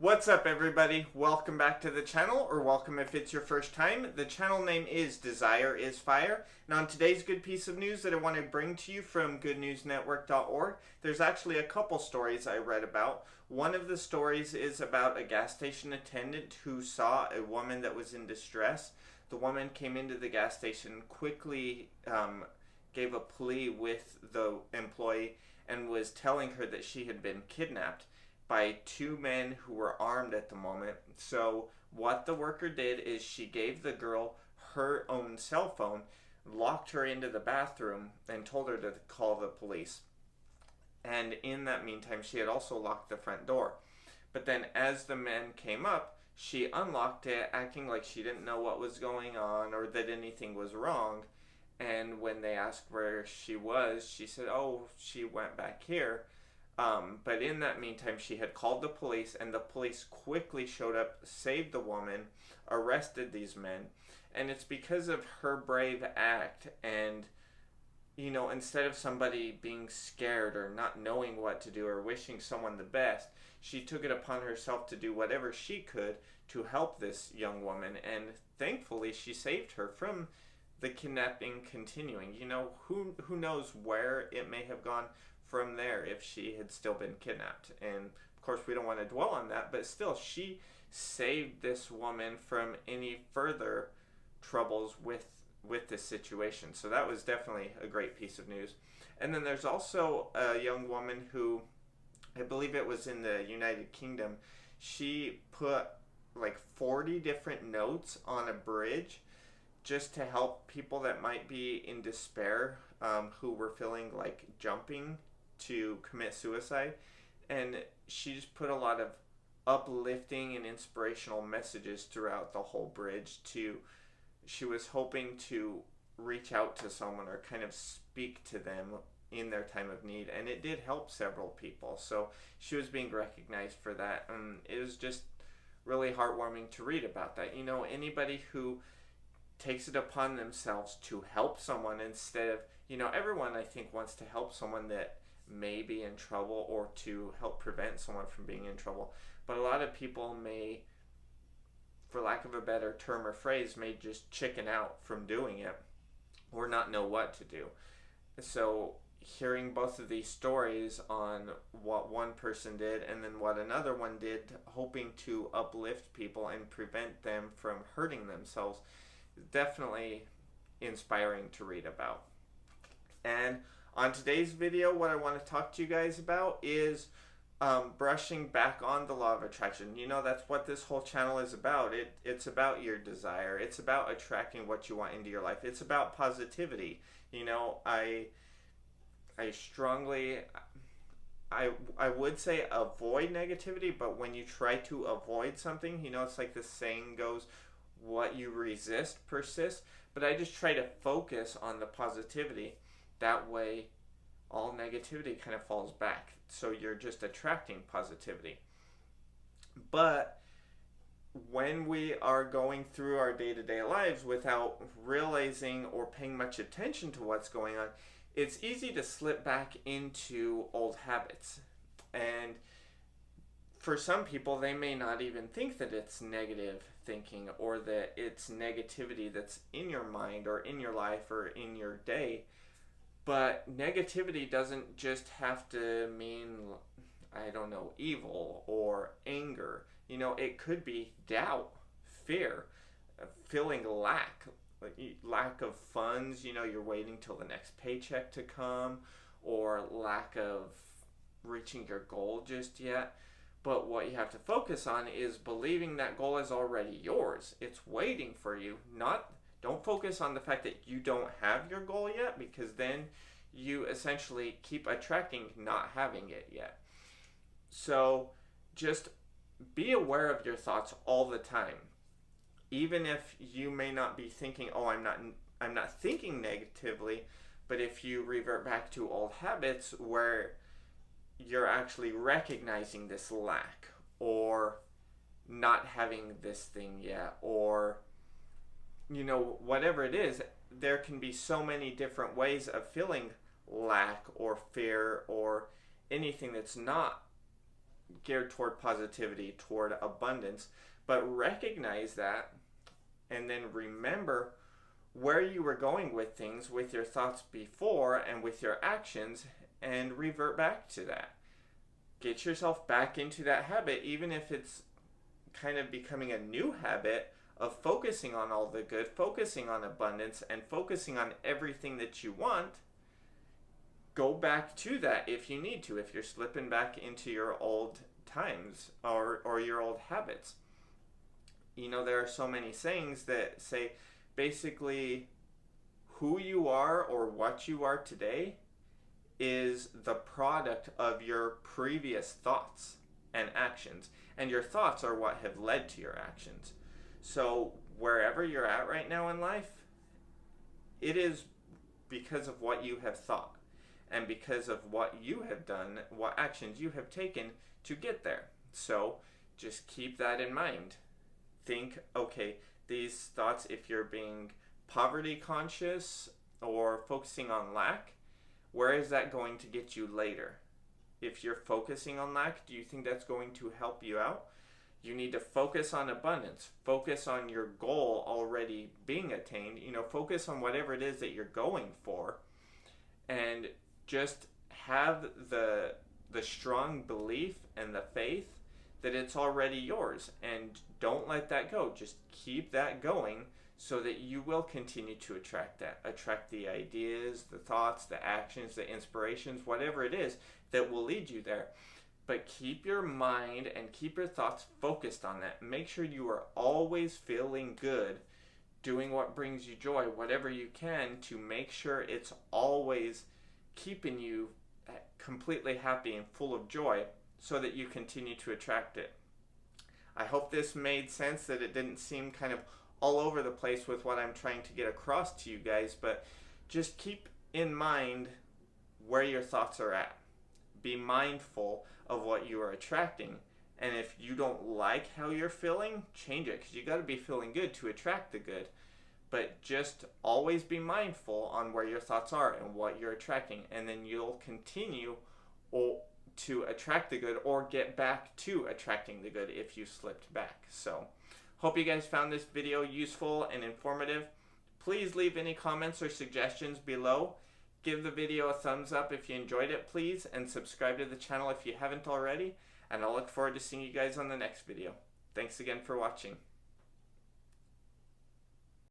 What's up, everybody? Welcome back to the channel, or welcome if it's your first time. The channel name is Desire is Fire. And on today's good piece of news that I want to bring to you from goodnewsnetwork.org, there's actually a couple stories I read about. One of the stories is about a gas station attendant who saw a woman that was in distress. The woman came into the gas station, quickly gave a plea with the employee, and was telling her that she had been kidnapped by two men who were armed at the moment. So what the worker did is she gave the girl her own cell phone, locked her into the bathroom, and told her to call the police. And in that meantime, she had also locked the front door. But then as the men came up, she unlocked it, acting like she didn't know what was going on or that anything was wrong. And when they asked where she was, she said, oh, she went back here. But in that meantime, she had called the police, and the police quickly showed up, saved the woman, arrested these men. And it's because of her brave act, and, you know, instead of somebody being scared or not knowing what to do or wishing someone the best, she took it upon herself to do whatever she could to help this young woman. And thankfully, she saved her from the kidnapping continuing. You know, who knows where it may have gone from there if she had still been kidnapped. And of course we don't want to dwell on that, but still, she saved this woman from any further troubles with this situation. So that was definitely a great piece of news. And then there's also a young woman who, I believe it was in the United Kingdom, she put like 40 different notes on a bridge just to help people that might be in despair, who were feeling like jumping to commit suicide. And she just put a lot of uplifting and inspirational messages throughout the whole bridge. She was hoping to reach out to someone or kind of speak to them in their time of need, and it did help several people. So she was being recognized for that, and it was just really heartwarming to read about that. You know, anybody who takes it upon themselves to help someone instead of, you know, everyone I think wants to help someone that may be in trouble or to help prevent someone from being in trouble. But a lot of people may, for lack of a better term or phrase, may just chicken out from doing it or not know what to do. So hearing both of these stories on what one person did and then what another one did, hoping to uplift people and prevent them from hurting themselves, is definitely inspiring to read about. And on today's video, what I want to talk to you guys about is brushing back on the law of attraction. You know, that's what this whole channel is about. It's about your desire. It's about attracting what you want into your life. It's about positivity. You know, I strongly, I would say avoid negativity, but when you try to avoid something, you know, it's like the saying goes, what you resist persists. But I just try to focus on the positivity. That way, all negativity kind of falls back. So you're just attracting positivity. But when we are going through our day-to-day lives without realizing or paying much attention to what's going on, it's easy to slip back into old habits. And for some people, they may not even think that it's negative thinking or that it's negativity that's in your mind or in your life or in your day. But negativity doesn't just have to mean, I don't know, evil or anger. You know, it could be doubt, fear, feeling lack of funds. You know, you're waiting till the next paycheck to come, or lack of reaching your goal just yet. But what you have to focus on is believing that goal is already yours. It's waiting for you. Don't focus on the fact that you don't have your goal yet, because then you essentially keep attracting not having it yet. So just be aware of your thoughts all the time. Even if you may not be thinking, oh, I'm not thinking negatively, but if you revert back to old habits where you're actually recognizing this lack or not having this thing yet, or, you know, whatever it is, there can be so many different ways of feeling lack or fear or anything that's not geared toward positivity, toward abundance. But recognize that and then remember where you were going with things, with your thoughts before and with your actions, and revert back to that. Get yourself back into that habit, even if it's kind of becoming a new habit of focusing on all the good, focusing on abundance, and focusing on everything that you want. Go back to that if you need to, if you're slipping back into your old times or your old habits. You know, there are so many sayings that say basically who you are or what you are today is the product of your previous thoughts and actions. And your thoughts are what have led to your actions. So wherever you're at right now in life, it is because of what you have thought and because of what you have done, what actions you have taken to get there. So just keep that in mind. Think, okay, these thoughts, if you're being poverty conscious or focusing on lack, where is that going to get you later? If you're focusing on lack, do you think that's going to help you out? You need to focus on abundance. Focus on your goal already being attained. You know, focus on whatever it is that you're going for. And just have the strong belief and the faith that it's already yours. And don't let that go. Just keep that going so that you will continue to attract that. Attract the ideas, the thoughts, the actions, the inspirations, whatever it is that will lead you there. But keep your mind and keep your thoughts focused on that. Make sure you are always feeling good, doing what brings you joy, whatever you can, to make sure it's always keeping you completely happy and full of joy so that you continue to attract it. I hope this made sense, that it didn't seem kind of all over the place with what I'm trying to get across to you guys, but just keep in mind where your thoughts are at. Be mindful of what you are attracting, and if you don't like how you're feeling, change it, because you got to be feeling good to attract the good. But just always be mindful on where your thoughts are and what you're attracting, and then you'll continue to attract the good or get back to attracting the good if you slipped back. So hope you guys found this video useful and informative. Please leave any comments or suggestions below. Give the video a thumbs up if you enjoyed it, please, and subscribe to the channel if you haven't already. And I'll look forward to seeing you guys on the next video. Thanks again for watching.